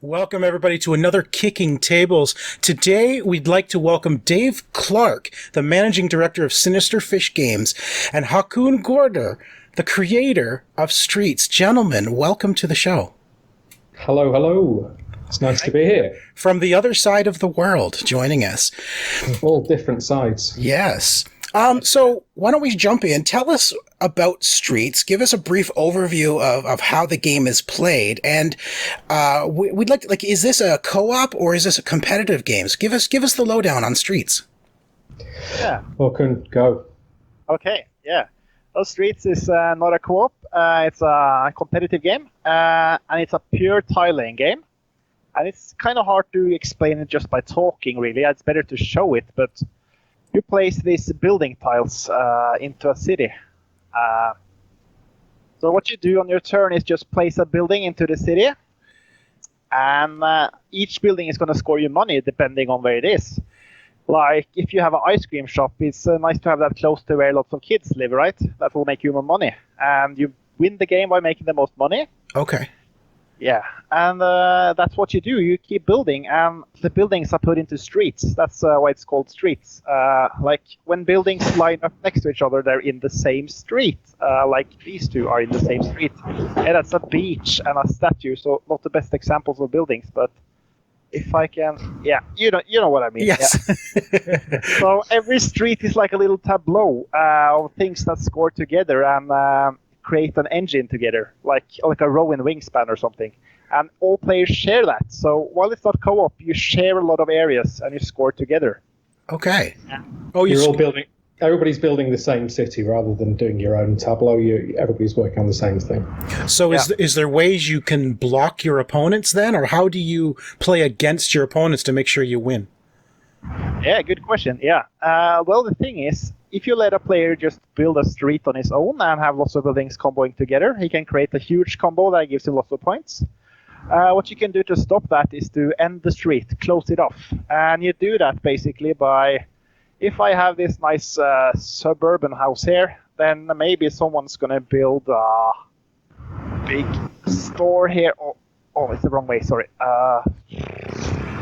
Welcome, everybody, to another Kicking Tables. Today, we'd like to welcome Dave Clarke, the managing director of Sinister Fish Games, and Haakon Gaarder, the creator of Streets. Gentlemen, welcome to the show. Hello, hello. It's nice to be here. From the other side of the world, joining us. All different sides. Yes. So why don't we jump in? Tell us about Streets. Give us a brief overview of how the game is played. And we'd like, is this a co-op or is this a competitive game? So give us the lowdown on Streets. Yeah. Haakon, go. Okay, yeah. Well, Streets is not a co-op. It's a competitive game. And it's a pure tile-laying game. And it's kind of hard to explain it just by talking, really. It's better to show it, but you place these building tiles into a city. So what you do on your turn is just place a building into the city, and each building is going to score you money depending on where it is. Like if you have an ice cream shop, it's nice to have that close to where lots of kids live, right? That will make you more money, and you win the game by making the most money. Okay. Yeah, and that's what you do. You keep building, and the buildings are put into streets. That's why it's called Streets. Like when buildings line up next to each other, they're in the same street. Like these two are in the same street. And that's a beach and a statue, so not the best examples of buildings, but if I can, yeah, you know what I mean. Yes. Yeah. So every street is like a little tableau of things that score together and create an engine together, like a row in Wingspan or something. And all players share that. So while it's not co-op, you share a lot of areas and you score together. Okay. Yeah. Oh, You're all building. Everybody's building the same city rather than doing your own tableau. Everybody's working on the same thing. So is there ways you can block your opponents then, or how do you play against your opponents to make sure you win? Yeah, good question. Yeah. Well, the thing is, if you let a player just build a street on his own and have lots of buildings comboing together, he can create a huge combo that gives him lots of points. What you can do to stop that is to end the street, close it off. And you do that basically by, if I have this nice suburban house here, then maybe someone's going to build a big store here. Oh, it's the wrong way, sorry.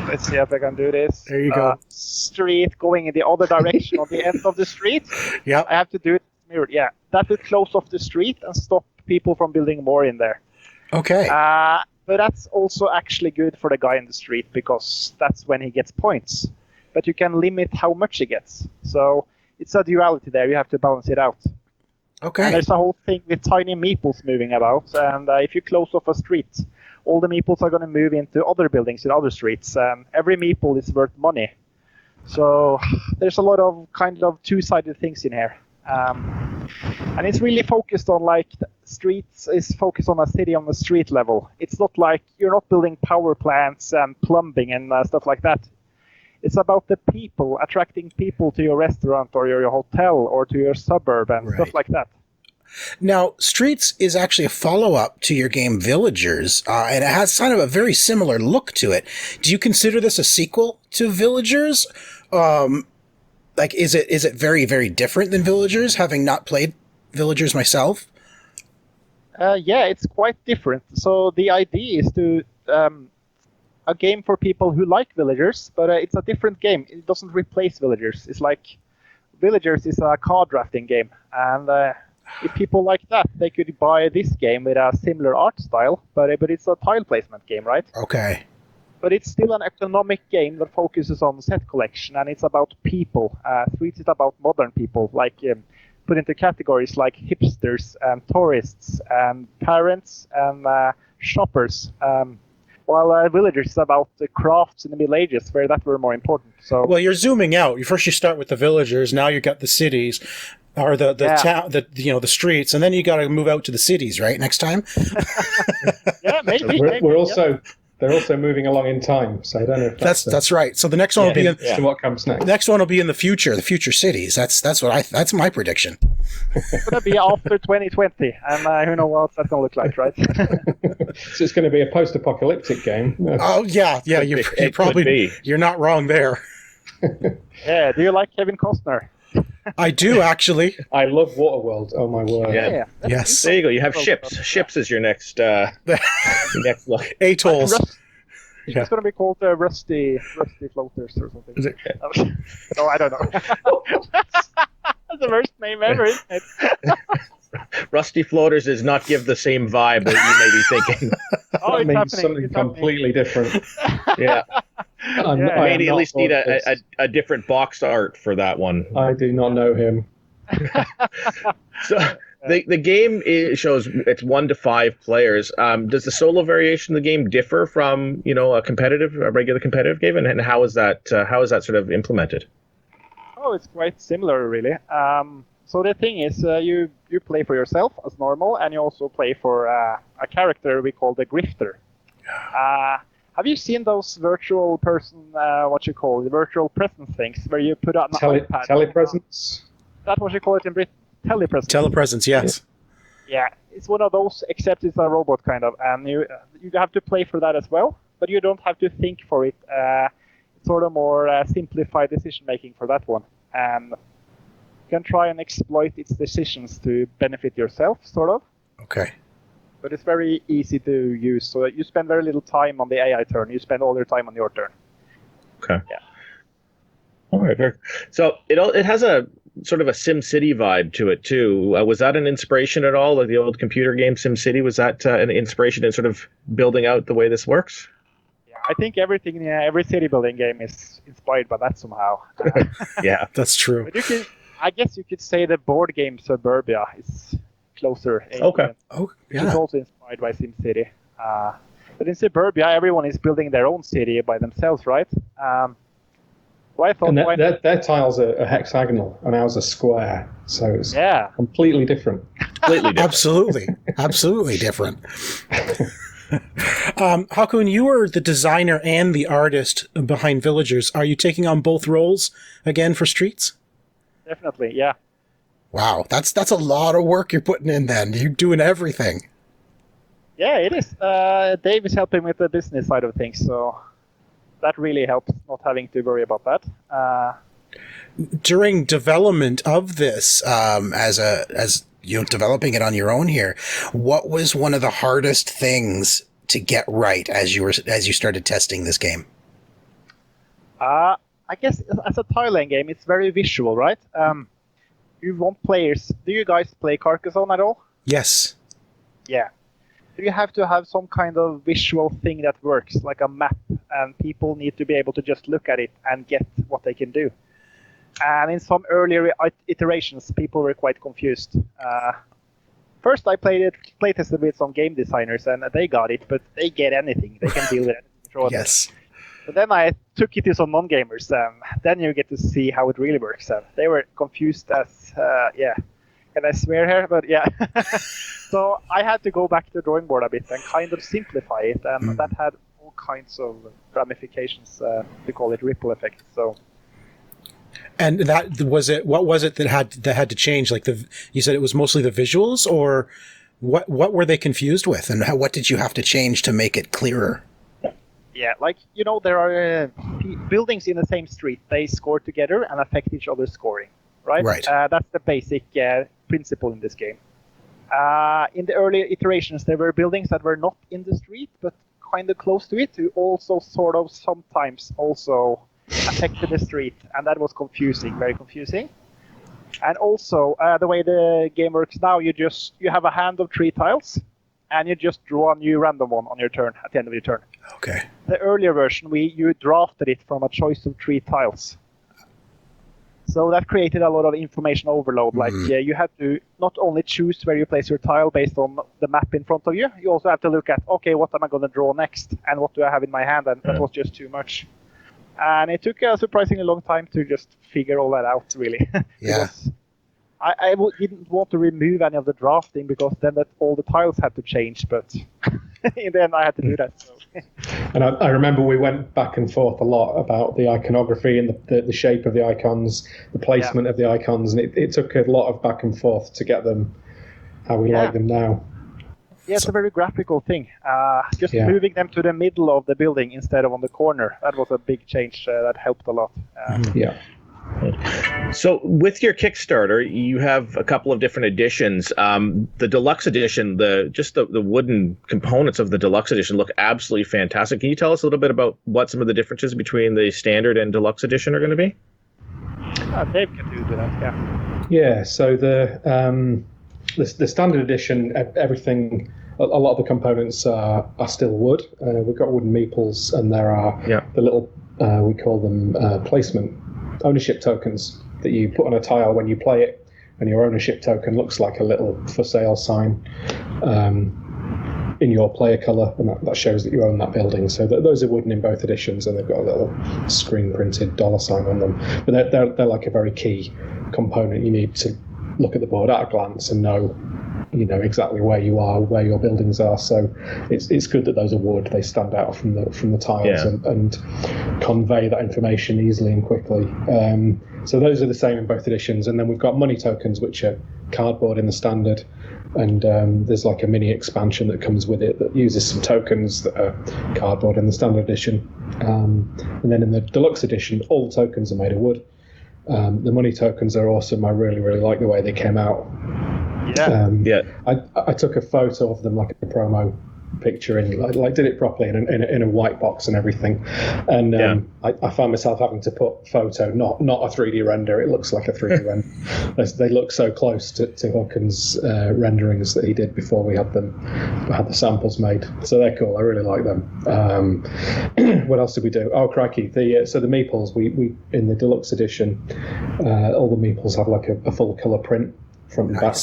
Let's see if I can do this. There you go. Street going in the other direction on the end of the street. Yeah. I have to do it mirrored. Yeah. That will close off the street and stop people from building more in there. Okay. But that's also actually good for the guy in the street because that's when he gets points. But you can limit how much he gets. So it's a duality there. You have to balance it out. Okay. And there's a whole thing with tiny meeples moving about. And if you close off a street, all the meeples are going to move into other buildings in other streets. Every meeple is worth money. So there's a lot of kind of two-sided things in here. And it's really focused on like Streets is focused on a city on the street level. It's not like you're not building power plants and plumbing and stuff like that. It's about the people, attracting people to your restaurant or your hotel or to your suburb and stuff like that. Now, Streets is actually a follow-up to your game Villagers, and it has kind of a very similar look to it. Do you consider this a sequel to Villagers? Is it very, very different than Villagers, having not played Villagers myself? Yeah, it's quite different. So the idea is to a game for people who like Villagers, but it's a different game. It doesn't replace Villagers. It's like Villagers is a card drafting game, and if people like that, they could buy this game with a similar art style, but it's a tile placement game, right? Okay. But it's still an economic game that focuses on set collection, and it's about people. Streets is about modern people, like put into categories like hipsters and tourists and parents and shoppers. While Villagers is about the crafts in the Middle Ages, where that were more important. So, well, you're zooming out. First you start with the villagers, now you got the cities, or the town, the streets, and then you got to move out to the cities, right? Next time. Yeah, maybe. We're also they're also moving along in time, so I don't know if that's right. So the next one will be in what comes next. Next one will be in the future cities. That's my prediction. It's going to be after 2020, and who knows what that's going to look like, right? So it's going to be a post-apocalyptic game. Oh yeah, you're not wrong there. Yeah, do you like Kevin Costner? I do, actually. I love Waterworld. Oh my word! Yeah. Yes. There you go. You have ships. Ships is your next next look. Atolls. Yeah. It's going to be called Rusty Floaters or something. Is it? No, I don't know. That's the worst name ever, isn't it? Rusty Floaters does not give the same vibe that you may be thinking. Oh, That it's means happening. something It's completely different. Yeah. Yeah. Maybe at least need a different box art for that one. I do not know him. So the game shows it's 1 to 5 players. Does the solo variation of the game differ from a regular competitive game, and how is that sort of implemented? Oh, it's quite similar, really. So the thing is, you play for yourself as normal, and you also play for a character we call the Grifter. Have you seen those virtual person, the virtual presence things, where you put on an iPad? Telepresence? That's what you call it in Britain. Telepresence. Telepresence, yes. Yeah, it's one of those, except it's a robot kind of, and you have to play for that as well, but you don't have to think for it. It's sort of more simplified decision making for that one, and you can try and exploit its decisions to benefit yourself, sort of. Okay. But it's very easy to use, so that you spend very little time on the AI turn. You spend all your time on your turn. Okay. Yeah. All right. So it has a sort of a SimCity vibe to it too. Was that an inspiration at all? Like the old computer game SimCity, was that an inspiration in sort of building out the way this works? Yeah, I think everything in every city building game is inspired by that somehow. Yeah, that's true. But I guess you could say the board game Suburbia is closer. Okay. Oh, Which is yeah. also inspired by SimCity. But in Suburbia, everyone is building their own city by themselves, right? So I thought, And their tiles are hexagonal, and ours are square, so it's yeah, completely different. completely different. Absolutely different. Haakon, you are the designer and the artist behind Villagers. Are you taking on both roles again for Streets? definitely, yeah. Wow, that's a lot of work you're putting in then. You're doing everything. Yeah, it is. Dave is helping with the business side of things, so that really helps not having to worry about that. During development of this, as you know, developing it on your own here, what was one of the hardest things to get right as you started testing this game? I guess as a tile game, it's very visual, right? You want players. Do you guys play Carcassonne at all? Yes. Yeah. So you have to have some kind of visual thing that works, like a map, and people need to be able to just look at it and get what they can do. And in some earlier iterations, people were quite confused. First, I playtested with some game designers, and they got it, but they get anything. They can deal with anything. Yes. But then I took it to some non-gamers, and then you get to see how it really works. And they were confused as, Can I swear here? But yeah. So I had to go back to the drawing board a bit and kind of simplify it, and that had all kinds of ramifications. We call it ripple effect. So. And that was it. What was it that had to change? Like you said, it was mostly the visuals, or what were they confused with, and what did you have to change to make it clearer? Yeah, there are buildings in the same street. They score together and affect each other's scoring, right? Right. That's the basic principle in this game. In the earlier iterations, there were buildings that were not in the street, but kind of close to it, who also sort of sometimes also affected the street, and that was confusing, very confusing. And also, the way the game works now, you have a hand of 3 tiles, and you just draw a new random one on your turn at the end of your turn. Okay. The earlier version, you drafted it from a choice of 3 tiles. So that created a lot of information overload. Like you had to not only choose where you place your tile based on the map in front of you, you also have to look at, okay, what am I going to draw next, and what do I have in my hand, and that was just too much. And it took a surprisingly long time to just figure all that out, really. Yeah. I didn't want to remove any of the drafting, because then all the tiles had to change, but in the end I had to do that. So. And I remember we went back and forth a lot about the iconography and the shape of the icons, the placement of the icons, and it took a lot of back and forth to get them how we like them now. Yeah, it's a very graphical thing. Moving them to the middle of the building instead of on the corner, that was a big change that helped a lot. So with your Kickstarter, you have a couple of different editions. The Deluxe edition, the wooden components of the Deluxe edition look absolutely fantastic. Can you tell us a little bit about what some of the differences between the standard and Deluxe edition are going to be? Dave can do that, yeah. Yeah, so the standard edition, everything, a lot of the components are still wood. We've got wooden meeples, and there are the little, we call them placement ownership tokens that you put on a tile when you play it, and your ownership token looks like a little for sale sign in your player color, and that shows that you own that building. So those are wooden in both editions, and they've got a little screen printed $sign on them. But they're like a very key component. You need to look at the board at a glance and know exactly where you are, where your buildings are. So it's good that those are wood. They stand out from the tiles and convey that information easily and quickly. So those are the same in both editions. And then we've got money tokens, which are cardboard in the standard. And there's like a mini expansion that comes with it that uses some tokens that are cardboard in the standard edition. And then in the Deluxe edition, all the tokens are made of wood. The money tokens are awesome. I really, really like the way they came out. I took a photo of them, like a promo picture, and like did it properly in a white box and everything. And I found myself having to put photo, not a 3D render. It looks like a 3D render. They look so close to Haakon's renderings that he did before we had the samples made. So they're cool. I really like them. What else did we do? Oh crikey! So the meeples, we in the Deluxe edition, all the meeples have like a full color print front and back.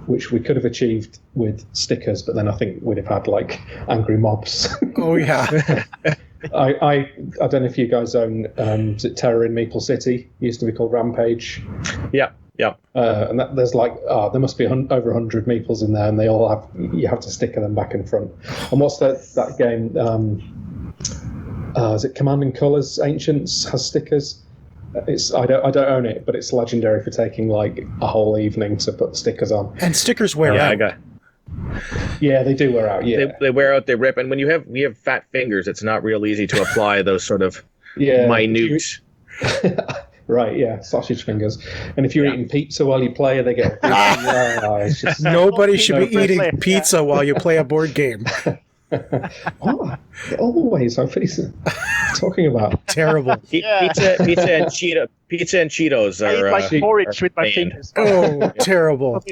Which we could have achieved with stickers, but then I think we'd have had like angry mobs. Oh yeah. I don't know if you guys own is it Terror in Maple City? It used to be called Rampage. Yeah. And there's like there must be over 100 meeples in there, and they all you have to sticker them back and front. And what's that game? Is it Command and Colours Ancients has stickers? I don't own it, but it's legendary for taking like a whole evening to put stickers on. And stickers wear out. Yeah, they do wear out. Yeah, they wear out. They rip, and when you have fat fingers, it's not real easy to apply those sort of minute. Right, yeah, sausage fingers. And if you're eating pizza while you play, they get. It's just, nobody should be eating pizza while you play a board game. Always. What are you talking about? Terrible. Pizza and Cheetos are like porridge with my fingers. Oh, terrible.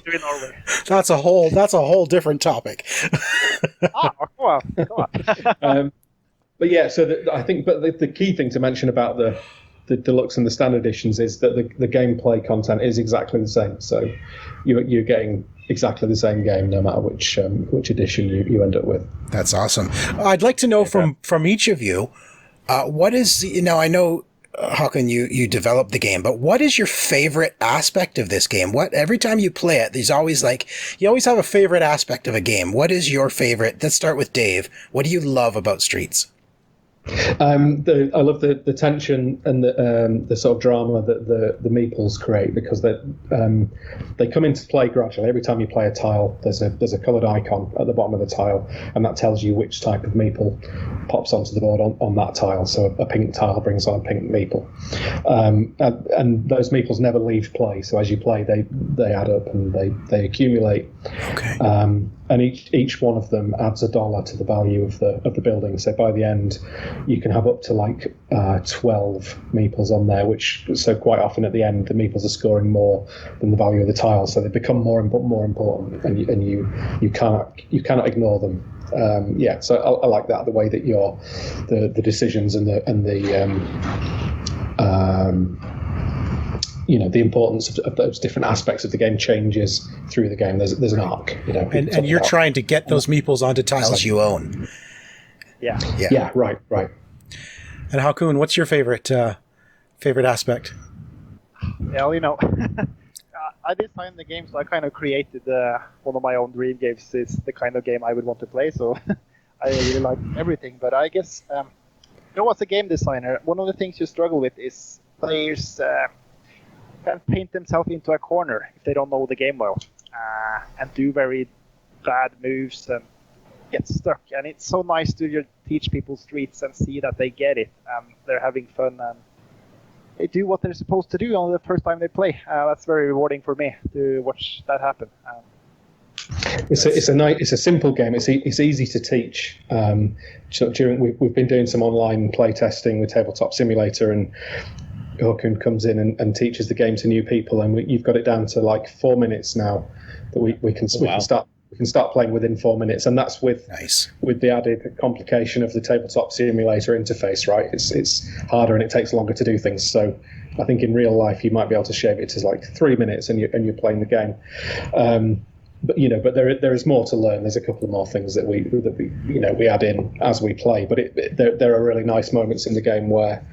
That's a whole different topic. Go on. But yeah, so I think, but the key thing to mention about the Deluxe and the Standard editions is that the gameplay content is exactly the same. So you're getting exactly the same game no matter which edition you end up with. That's awesome. I'd like to know from each of you, what is, I know, Haakon, you developed the game, but what is your favorite aspect of this game? Every time you play it, there's always you always have a favorite aspect of a game. What is your favorite? Let's start with Dave. What do you love about Streets? I love the tension and the sort of drama that the meeples create, because they come into play gradually. Every time you play a tile, there's a coloured icon at the bottom of the tile, and that tells you which type of meeple pops onto the board on that tile. So a pink tile brings on a pink meeple, and those meeples never leave play. So as you play, they add up and they accumulate. Okay. And each one of them adds $1 to the value of the building. So by the end, you can have up to 12 meeples on there, so quite often at the end the meeples are scoring more than the value of the tile, so they become more important, and you cannot ignore them. So I like that, the way that the decisions and the importance of those different aspects of the game changes through the game. There's an arc, and you're trying to get those meeples onto tiles you own. Yeah, right. And Haakon, what's your favorite aspect? Well, I designed the game, so I kind of created one of my own dream games. Is the kind of game I would want to play, so I really like everything. But I guess, as a game designer, one of the things you struggle with is players can paint themselves into a corner if they don't know the game well, and do very bad moves and get stuck. And it's so nice to teach people Streets and see that they get it and they're having fun, and they do what they're supposed to do on the first time they play. That's very rewarding for me to watch that happen. It's a simple game. It's easy to teach. We've been doing some online play testing with Tabletop Simulator, and Haakon comes in and teaches the game to new people, and you've got it down to like 4 minutes now that we can start playing within 4 minutes, and that's with the added complication of the Tabletop Simulator interface. Right, it's harder and it takes longer to do things. So I think in real life you might be able to shave it to like 3 minutes, and you're playing the game. But there is more to learn. There's a couple of more things that we add in as we play. But there are really nice moments in the game where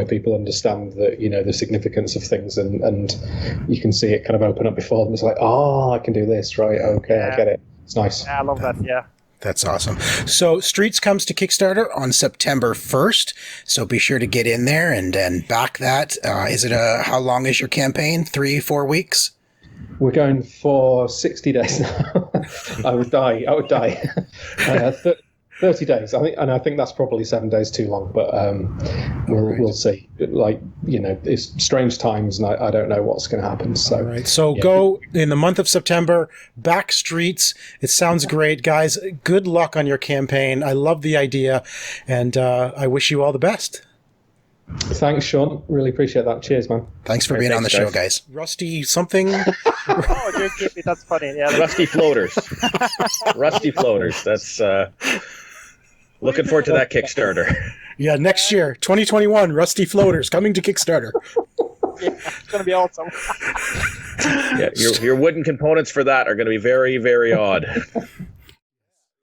people understand that the significance of things, and you can see it kind of open up before them. It's like, oh, I can do this, right? Okay, I get it. It's nice. Yeah, I love that. Yeah. That's awesome. So Streets comes to Kickstarter on September 1st. So be sure to get in there and back that. How long is your campaign? 3-4 weeks? We're going for 60 days now. I would die. 30 days. I think that's probably 7 days too long, but we'll see. It's strange times, and I don't know what's going to happen. So, all right. So go in the month of September. Back Streets. It sounds great, guys. Good luck on your campaign. I love the idea, and I wish you all the best. Thanks, Sean. Really appreciate that. Cheers, man. Thanks for being on the show, guys. Rusty something. Oh, that's funny. Yeah, Rusty floaters. Rusty floaters. That's looking forward to that Kickstarter. Yeah, next year, 2021, Rusty floaters coming to Kickstarter. Yeah, it's going to be awesome. Yeah, your wooden components for that are going to be very, very odd.